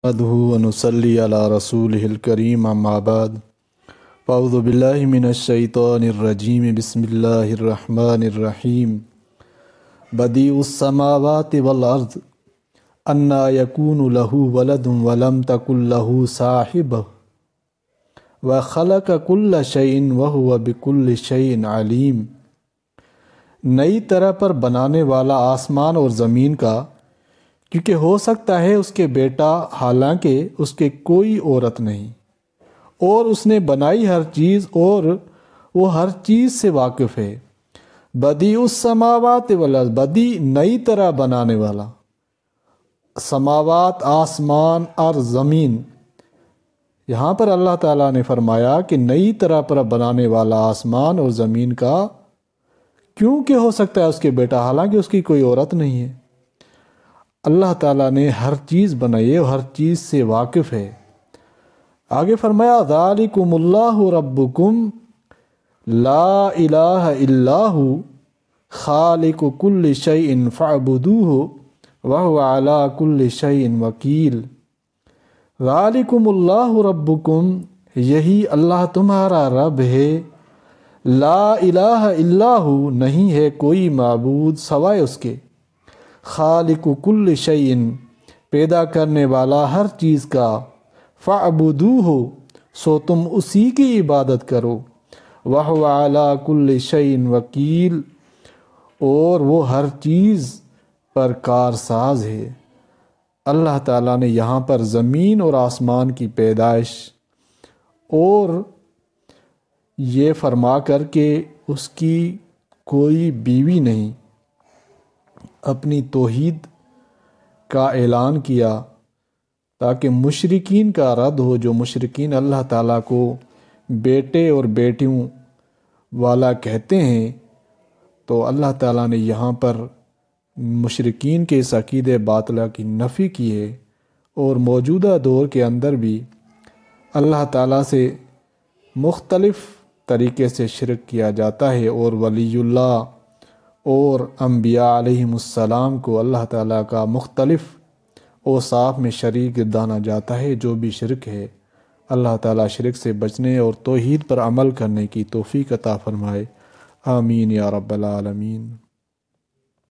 نحمده ونصلي على رسوله الكريم اما بعد فاعوذ بالله من الشيطان الرجيم بسم الله الرحمن الرحيم بديع السماوات والأرض أنى يكون له ولد ولم تكن له صاحبة وخلق كل شيء وهو بكل شيء عليم۔ نئی طرح پر بنانے والا آسمان اور زمین کا، کیونکہ ہو سکتا ہے اس کے بیٹا حالانکہ اس کے کوئی عورت نہیں، اور اس نے بنائی ہر چیز اور وہ ہر چیز سے واقف ہے۔ بدیع السماوات والارض، بدیع نئی طرح بنانے والا، سماوات آسمان اور زمین۔ یہاں پر اللہ تعالیٰ نے فرمایا کہ نئی طرح پر بنانے والا آسمان اور زمین کا، کیونکہ ہو سکتا ہے اس کے بیٹا حالانکہ اس کی کوئی عورت نہیں ہے۔ اللہ تعالیٰ نے ہر چیز بنائی ہے اور ہر چیز سے واقف ہے۔ آگے فرمایا ذالکم اللہ ربکم لا الہ الا ہو خالق کل شیء فاعبدوہ وہو علی کل شیء وکیل۔ ذالکم اللہ ربکم، یہی اللہ تمہارا رب ہے، لا الہ الا ہو، نہیں ہے کوئی معبود سوائے اس کے، خالق کل شیء، پیدا کرنے والا ہر چیز کا، فاعبدوہ، سو تم اسی کی عبادت کرو، وہو علی کل شیء وکیل، اور وہ ہر چیز پر کارساز ہے۔ اللہ تعالیٰ نے یہاں پر زمین اور آسمان کی پیدائش اور یہ فرما کر کہ اس کی کوئی بیوی نہیں، اپنی توحید کا اعلان کیا تاکہ مشرکین کا رد ہو، جو مشرکین اللہ تعالیٰ کو بیٹے اور بیٹیوں والا کہتے ہیں۔ تو اللہ تعالیٰ نے یہاں پر مشرکین کے اس عقیدہ باطلہ کی نفی کی ہے، اور موجودہ دور کے اندر بھی اللہ تعالیٰ سے مختلف طریقے سے شرک کیا جاتا ہے، اور ولی اللہ اور انبیاء علیہم السلام کو اللہ تعالیٰ کا مختلف اوصاف میں شریک گردانا جاتا ہے، جو بھی شرک ہے۔ اللہ تعالیٰ شرک سے بچنے اور توحید پر عمل کرنے کی توفیق عطا فرمائے، آمین یا رب العالمین۔